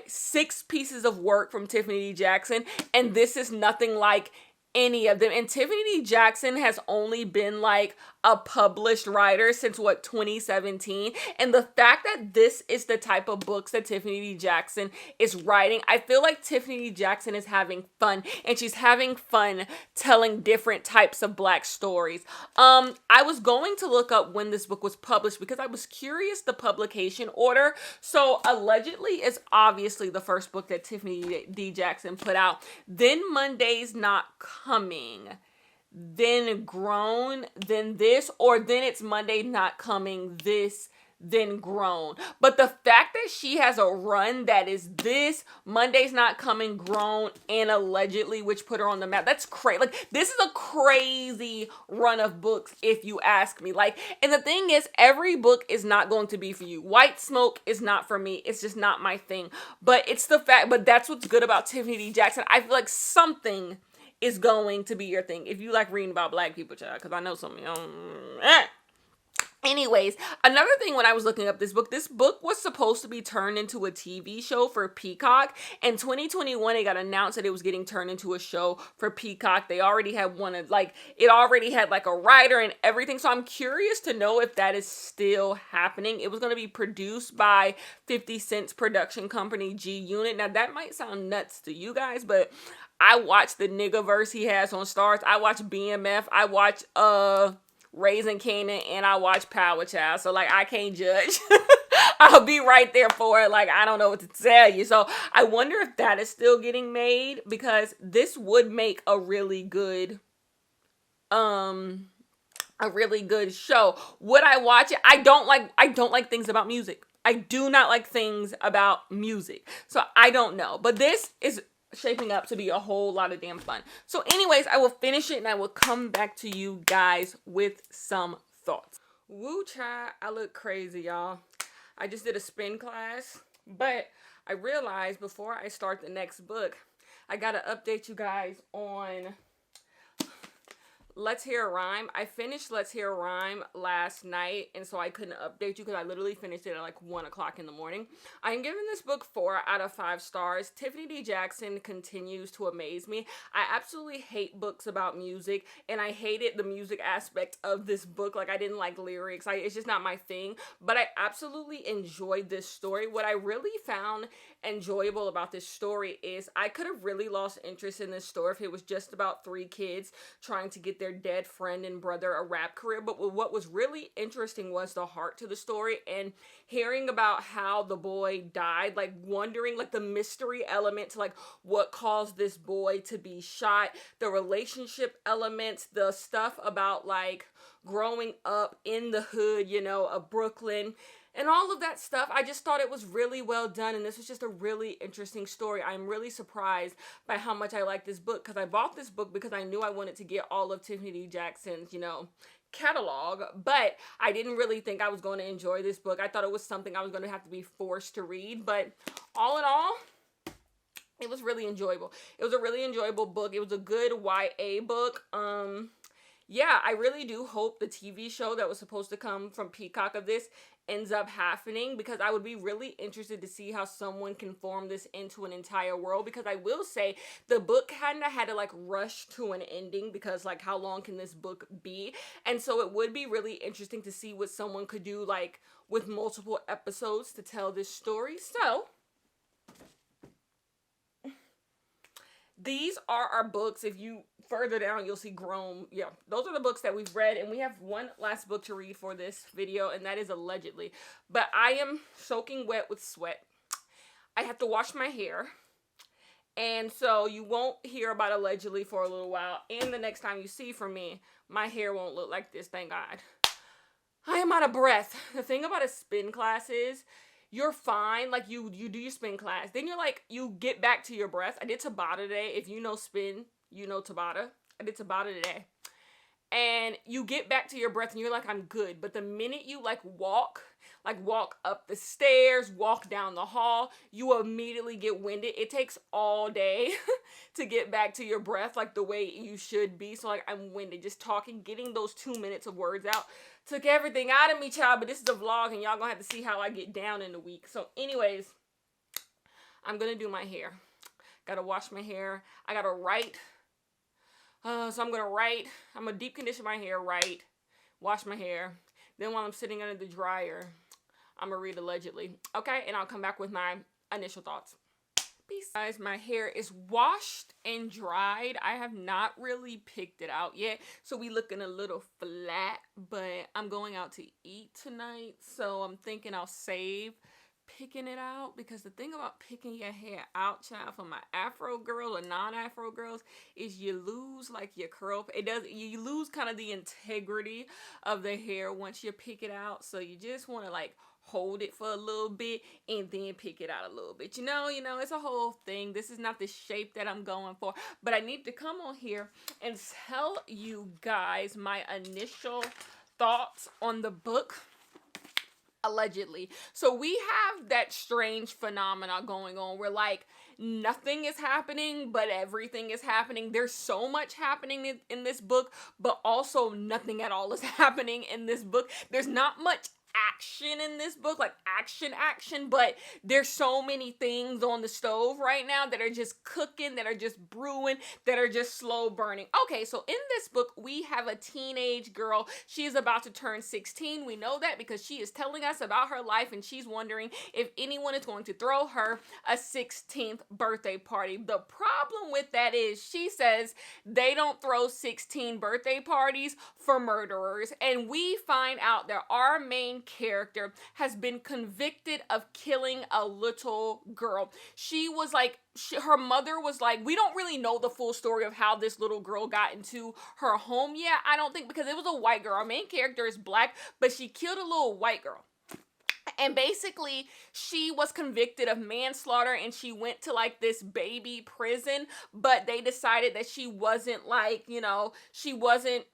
6 pieces of work from Tiffany D. Jackson, and this is nothing like any of them. And Tiffany D. Jackson has only been like a published writer since 2017. And the fact that this is the type of books that Tiffany D. Jackson is writing, I feel like Tiffany D. Jackson is having fun, and she's having fun telling different types of Black stories. I was going to look up when this book was published because I was curious the publication order. So allegedly it's obviously the first book that Tiffany D. Jackson put out. Then Monday's Not Coming, then Grown, then this, or then it's Monday Not Coming, this, then Grown. But the fact that she has a run that is this, Monday's Not Coming, Grown, and allegedly, which put her on the map, that's crazy. Like, this is a crazy run of books, if you ask me. Like, and the thing is, every book is not going to be for you. White Smoke is not for me. It's just not my thing. But it's the fact, but that's what's good about Tiffany D. Jackson. I feel like something is going to be your thing if you like reading about Black people, child, because I know some of y'all. Anyways, another thing when I was looking up this book was supposed to be turned into a TV show for Peacock. In 2021, it got announced that it was getting turned into a show for Peacock. They already had it already had like a writer and everything. So I'm curious to know if that is still happening. It was going to be produced by 50 Cent's production company, G Unit. Now that might sound nuts to you guys, but I watch the niggaverse he has on Starz. I watch BMF. I watch Raising Kanan, and I watch Power Child. So like, I can't judge. I'll be right there for it. Like, I don't know what to tell you. So I wonder if that is still getting made, because this would make a really good show. Would I watch it? I don't like things about music. I do not like things about music. So I don't know. But this is shaping up to be a whole lot of damn fun. So anyways, I will finish it and I will come back to you guys with some thoughts. Woo child, I look crazy, y'all. I just did a spin class, but I realized before I start the next book, I gotta update you guys on Let's Hear a Rhyme. I finished Let's Hear a Rhyme last night, and so I couldn't update you because I literally finished it at like 1 o'clock in the morning. I'm giving this book 4 out of 5 stars. Tiffany D. Jackson continues to amaze me. I absolutely hate books about music, and I hated the music aspect of this book. Like, I didn't like lyrics. It's just not my thing, but I absolutely enjoyed this story. What I really found enjoyable about this story is I could have really lost interest in this story if it was just about 3 kids trying to get their dead friend and brother a rap career. But what was really interesting was the heart to the story, and hearing about how the boy died, like wondering like the mystery element to like what caused this boy to be shot, the relationship elements, the stuff about like growing up in the hood, of Brooklyn, and all of that stuff. I just thought it was really well done, and this was just a really interesting story. I'm really surprised by how much I like this book, because I bought this book because I knew I wanted to get all of Tiffany D. Jackson's, catalog, but I didn't really think I was going to enjoy this book. I thought it was something I was going to have to be forced to read, but all in all, it was really enjoyable. It was a really enjoyable book. It was a good YA book. Yeah, I really do hope the TV show that was supposed to come from Peacock of this ends up happening, because I would be really interested to see how someone can form this into an entire world, because I will say the book kind of had to like rush to an ending, because like how long can this book be? And so it would be really interesting to see what someone could do like with multiple episodes to tell this story. So these are our books. If you further down, you'll see Grown. Yeah, those are the books that we've read, and we have one last book to read for this video, and that is Allegedly. But I am soaking wet with sweat. I have to wash my hair, and so you won't hear about Allegedly for a little while, and the next time you see from me, my hair won't look like this, thank God. I am out of breath. The thing about a spin class is you're fine. Like you do your spin class. Then you're like, you get back to your breath. I did Tabata today. If you know spin, you know Tabata. I did Tabata today. And you get back to your breath and you're like, I'm good. But the minute you like walk up the stairs, walk down the hall, you immediately get winded. It takes all day to get back to your breath like the way you should be. So like I'm winded just talking, getting those 2 minutes of words out took everything out of me, child. But this is a vlog and y'all gonna have to see how I get down in the week. So anyways, I'm gonna do my hair. Gotta wash my hair. I gotta write. So I'm gonna write. I'm gonna deep condition my hair, write, wash my hair. Then while I'm sitting under the dryer, I'm gonna read Allegedly. Okay, and I'll come back with my initial thoughts. Peace. Guys, my hair is washed and dried. I have not really picked it out yet, so we looking a little flat, but I'm going out to eat tonight, so I'm thinking I'll save picking it out, because the thing about picking your hair out, child, for my afro girl or non-afro girls, is you lose like your curl. You lose kind of the integrity of the hair once you pick it out, so you just want to like hold it for a little bit and then pick it out a little bit. You know, it's a whole thing. This is not the shape that I'm going for, but I need to come on here and tell you guys my initial thoughts on the book Allegedly. So we have that strange phenomena going on where like nothing is happening, but everything is happening. There's so much happening in this book, but also nothing at all is happening in this book. There's not much action in this book, like action, but there's so many things on the stove right now that are just cooking, that are just brewing, that are just slow burning. Okay, so in this book, we have a teenage girl. She is about to turn 16. We know that because she is telling us about her life, and she's wondering if anyone is going to throw her a 16th birthday party. The problem with that is she says they don't throw 16 birthday parties for murderers, and we find out that our main character has been convicted of killing a little girl. She was like, her mother was like, we don't really know the full story of how this little girl got into her home yet, I don't think, because it was a white girl. Our main character is black, but she killed a little white girl. And basically, she was convicted of manslaughter, and she went to like this baby prison, but they decided that she wasn't like, she wasn't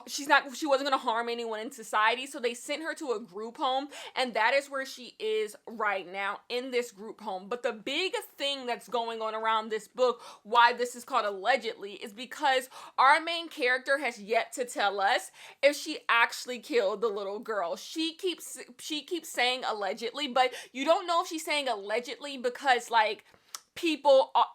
she wasn't going to harm anyone in society, so they sent her to a group home, and that is where she is right now, in this group home. But the big thing that's going on around this book, why this is called Allegedly, is because our main character has yet to tell us if she actually killed the little girl. She keeps saying allegedly, but you don't know if she's saying allegedly because like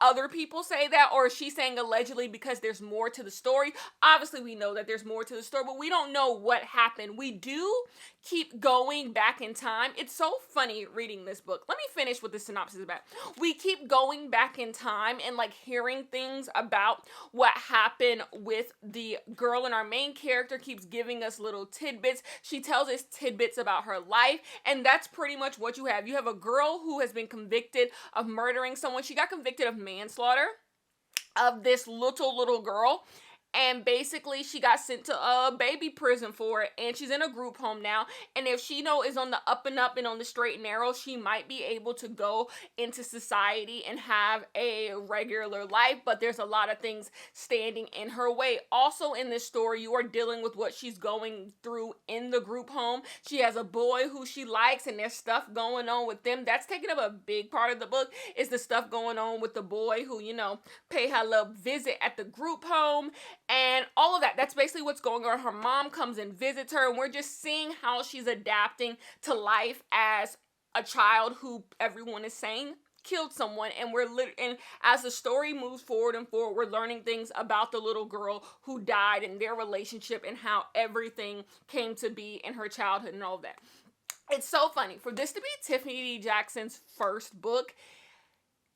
other people say that, or is she saying allegedly because there's more to the story? Obviously we know that there's more to the story, but we don't know what happened. We do keep going back in time. It's so funny reading this book. Let me finish what the synopsis is about. We keep going back in time and like hearing things about what happened with the girl, and our main character keeps giving us little tidbits. She tells us tidbits about her life, and that's pretty much what you have. You have a girl who has been convicted of murdering someone. She got convicted of manslaughter of this little girl, and basically she got sent to a baby prison for it, and she's in a group home now. And if she is on the up and up and on the straight and narrow, she might be able to go into society and have a regular life, but there's a lot of things standing in her way. Also in this story, you are dealing with what she's going through in the group home. She has a boy who she likes, and there's stuff going on with them. That's taking up a big part of the book, is the stuff going on with the boy who, pay her a little visit at the group home. and all of that. That's basically what's going on. Her mom comes and visits her, and we're just seeing how she's adapting to life as a child who everyone is saying killed someone. And and as the story moves forward and forward, we're learning things about the little girl who died and their relationship and how everything came to be in her childhood and all of that. It's so funny for this to be Tiffany D. Jackson's first book.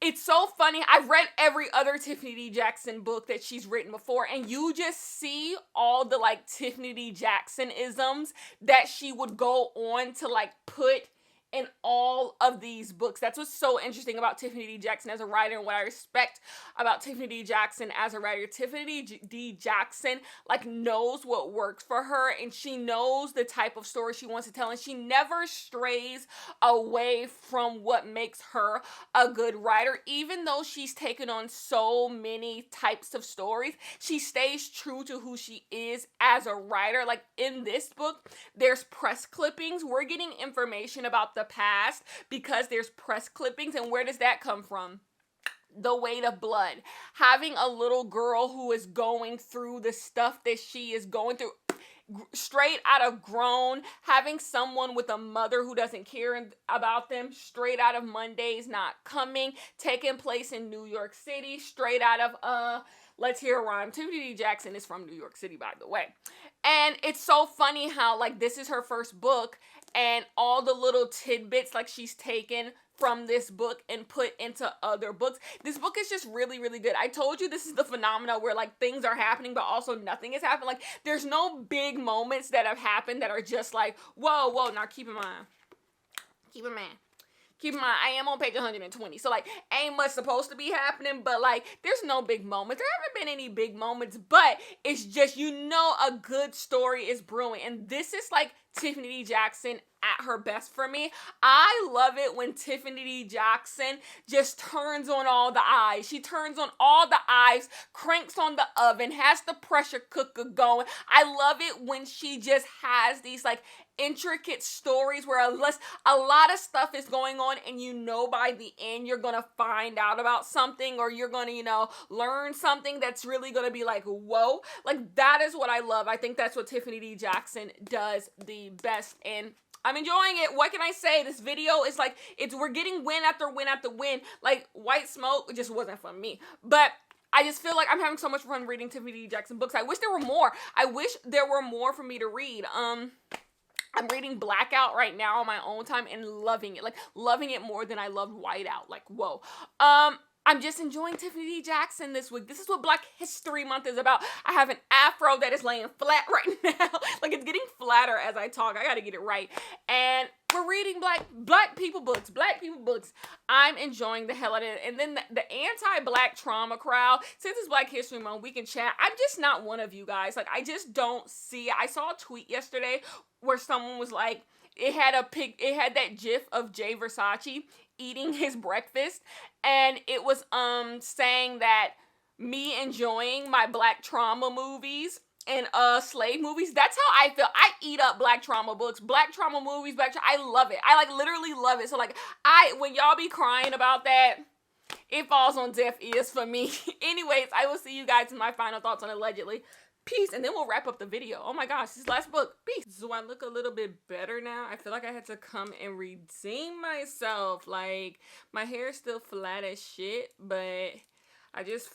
It's so funny. I've read every other Tiffany D. Jackson book that she's written before, and you just see all the like Tiffany D. Jackson isms that she would go on to like put in all of these books. That's what's so interesting about Tiffany D. Jackson as a writer, and what I respect about Tiffany D. Jackson as a writer. Tiffany D. Jackson like knows what works for her, and she knows the type of story she wants to tell, and she never strays away from what makes her a good writer. Even though she's taken on so many types of stories, she stays true to who she is as a writer. Like in this book, there's press clippings. We're getting information about the past because there's press clippings. And where does that come from? The Weight of Blood. Having a little girl who is going through the stuff that she is going through, straight out of Grown, having someone with a mother who doesn't care about them, straight out of Monday's Not Coming, taking place in New York City, straight out of Let's Hear a Rhyme. Tiffany D. Jackson is from New York City, by the way. And it's so funny how like this is her first book, and all the little tidbits like she's taken from this book and put into other books. This book is just really, really good. I told you this is the phenomena where like things are happening, but also nothing is happening. Like there's no big moments that have happened that are just like, whoa, whoa. Now keep in mind, I am on page 120. So, like, ain't much supposed to be happening, but, like, there's no big moments. There haven't been any big moments, but it's just, you know, a good story is brewing. And this is, like, Tiffany D. Jackson at her best for me. I love it when Tiffany D. Jackson just turns on all the eyes. She turns on all the eyes, cranks on the oven, has the pressure cooker going. I love it when she just has these, like, intricate stories where a lot of stuff is going on, and you know by the end you're gonna find out about something, or you're gonna, you know, learn something that's really gonna be like, whoa. Like, that is what I love. I think that's what Tiffany D. Jackson does the best, and I'm enjoying it. What can I say? This video is like, we're getting win after win after win. Like, White Smoke just wasn't for me, but I just feel like I'm having so much fun reading Tiffany D. Jackson books. I wish there were more. I wish there were more for me to read. I'm reading Blackout right now on my own time and loving it. Like, loving it more than I loved Whiteout. Like, whoa. I'm just enjoying Tiffany D. Jackson this week. This is what Black History Month is about. I have an afro that is laying flat right now. Like, it's getting flatter as I talk. I gotta get it right. And we're reading black people books. I'm enjoying the hell out of it. And then the anti-black trauma crowd, since it's Black History Month, we can chat. I'm just not one of you guys. Like, I just don't see it. I saw a tweet yesterday where someone was like, it had that gif of Jay Versace eating his breakfast, and it was saying that me enjoying my black trauma movies and slave movies, that's how I feel. I eat up black trauma books, black trauma movies, I love it. I like literally love it. So like, when y'all be crying about that, it falls on deaf ears for me. Anyways, I will see you guys in my final thoughts on Allegedly. Peace, and then we'll wrap up the video. Oh my gosh, this last book. Peace. Do I look a little bit better now? I feel like I had to come and redeem myself. Like, my hair is still flat as shit, but I just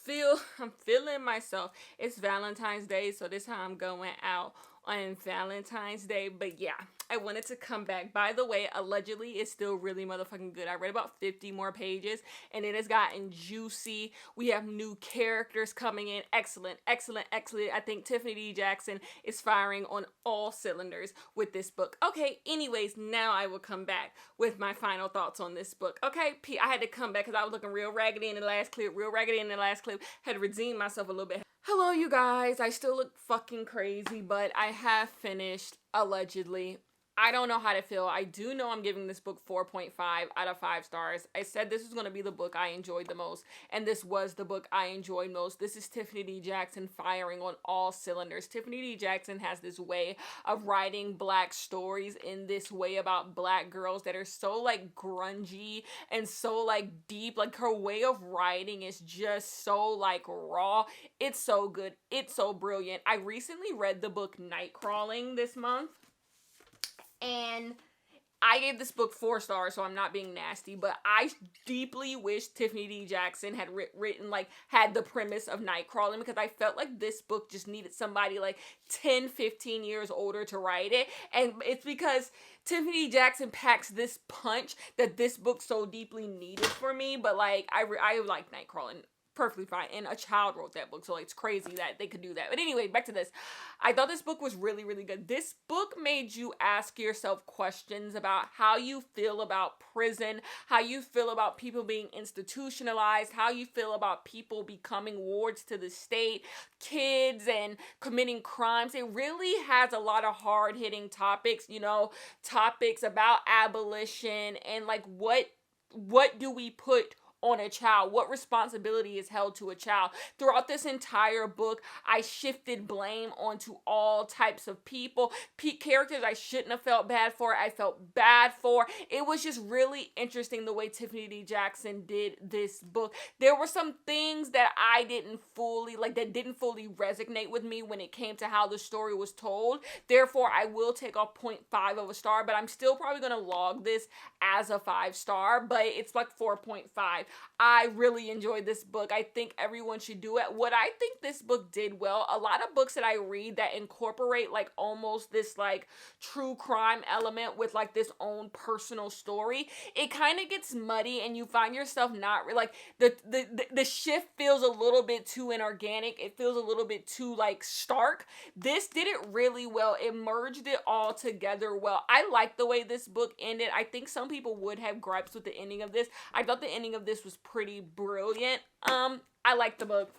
I'm feeling myself. It's Valentine's Day, so this is how I'm going out on Valentine's Day. But yeah, I wanted to come back. By the way, Allegedly is still really motherfucking good. I read about 50 more pages, and it has gotten juicy. We have new characters coming in. Excellent, excellent, excellent. I think Tiffany D. Jackson is firing on all cylinders with this book. Okay, anyways, now I will come back with my final thoughts on this book. Okay, I had to come back because I was looking real raggedy in the last clip. Had to redeem myself a little bit. Hello, you guys. I still look fucking crazy, but I have finished Allegedly. I don't know how to feel. I do know I'm giving this book 4.5 out of 5 stars. I said this was going to be the book I enjoyed the most, and this was the book I enjoyed most. This is Tiffany D. Jackson firing on all cylinders. Tiffany D. Jackson has this way of writing black stories in this way about black girls that are so like grungy and so like deep. Like her way of writing is just so like raw. It's so good. It's so brilliant. I recently read the book Nightcrawling this month. And I gave this book 4 stars, so I'm not being nasty, but I deeply wish Tiffany D. Jackson had written, like, had the premise of Nightcrawling, because I felt like this book just needed somebody, like, 10, 15 years older to write it, and it's because Tiffany D. Jackson packs this punch that this book so deeply needed for me, but, like, I like Nightcrawling perfectly fine, and a child wrote that book, so like, it's crazy that they could do that. But anyway, back to this. I thought this book was really, really good. This book made you ask yourself questions about how you feel about prison, how you feel about people being institutionalized, how you feel about people becoming wards to the state, kids, and committing crimes. It really has a lot of hard-hitting topics, you know, topics about abolition and like what do we put on a child? What responsibility is held to a child? Throughout this entire book, I shifted blame onto all types of people. Characters I shouldn't have felt bad for, I felt bad for. It was just really interesting the way Tiffany D. Jackson did this book. There were some things that I didn't fully, like, that didn't fully resonate with me when it came to how the story was told. Therefore, I will take off 0.5 of a star, but I'm still probably going to log this as a 5 star, but it's like 4.5. I really enjoyed this book. I think everyone should do it. What I think this book did well, a lot of books that I read that incorporate like almost this like true crime element with like this own personal story, it kind of gets muddy and you find yourself not like the shift feels a little bit too inorganic. It feels a little bit too like stark. This did it really well. It merged it all together well. I like the way this book ended. I think some people would have gripes with the ending of this. I thought the ending of this was pretty brilliant. I liked the book.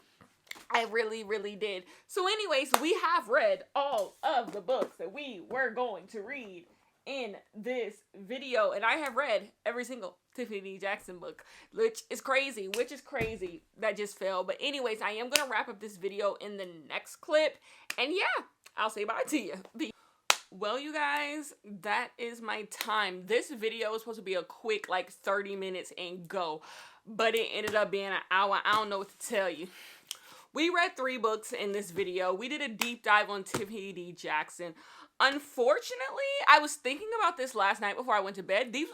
I really, really did. So anyways, we have read all of the books that we were going to read in this video, and I have read every single Tiffany D. Jackson book, which is crazy. That just fell. But anyways, I am going to wrap up this video in the next clip, and yeah, I'll say bye to you. Well, you guys, that is my time. This video was supposed to be a quick, like, 30 minutes and go, but it ended up being an hour. I don't know what to tell you. We read 3 books in this video. We did a deep dive on Tiffany D. Jackson. Unfortunately, I was thinking about this last night before I went to bed. These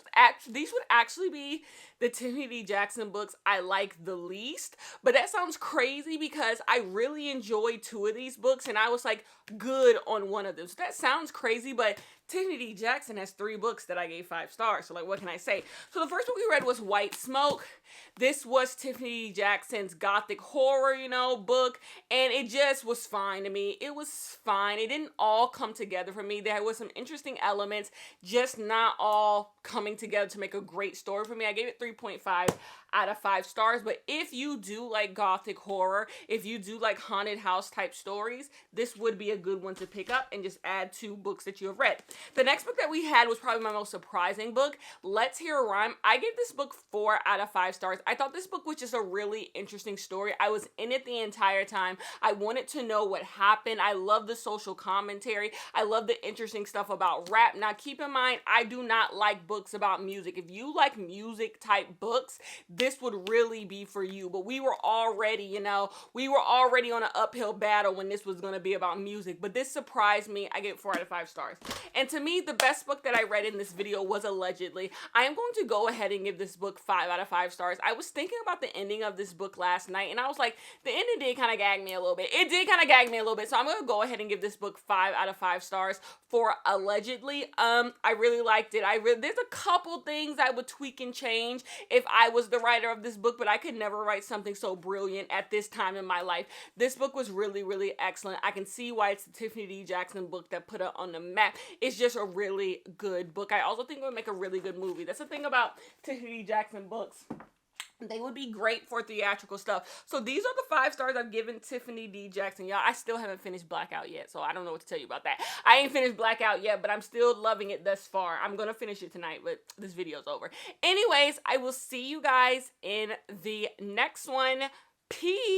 would actually be the Tiffany D. Jackson books I like the least. But that sounds crazy because I really enjoyed 2 of these books and I was like good on one of them. So that sounds crazy, but Tiffany D. Jackson has 3 books that I gave 5 stars. So like, what can I say? So the first book we read was White Smoke. This was Tiffany D. Jackson's gothic horror, you know, book. And it just was fine to me. It was fine. It didn't all come together for me. There was some interesting elements, just not all coming together to make a great story for me. I gave it 3.5 out of 5 stars. But if you do like gothic horror, if you do like haunted house type stories, this would be a good one to pick up and just add to books that you have read. The next book that we had was probably my most surprising book. Let's Hear a Rhyme. I gave this book 4 out of 5 stars. I thought this book was just a really interesting story. I was in it the entire time. I wanted to know what happened. I love the social commentary. I love the interesting stuff about rap. Now, keep in mind, I do not like books about music. If you like music type books, this would really be for you. But we were already, you know, on an uphill battle when this was going to be about music. But this surprised me. I gave it 4 out of 5 stars. And to me, the best book that I read in this video was Allegedly. I am going to go ahead and give this book 5 out of 5 stars. I was thinking about the ending of this book last night, and I was like, the ending did kind of gag me a little bit. It did kind of gag me a little bit, so I'm going to go ahead and give this book 5 out of 5 stars for Allegedly. I really liked it. There's a couple things I would tweak and change if I was the writer of this book, but I could never write something so brilliant at this time in my life. This book was really, really excellent. I can see why it's the Tiffany D. Jackson book that put it on the map. It's just a really good book. I also think it would make a really good movie. That's the thing about Tiffany D. Jackson books. They would be great for theatrical stuff. So these are the 5 stars I've given Tiffany D. Jackson. Y'all, I still haven't finished Blackout yet, so I don't know what to tell you about that. I ain't finished Blackout yet, but I'm still loving it thus far. I'm gonna finish it tonight, but this video's over. Anyways, I will see you guys in the next one. Peace.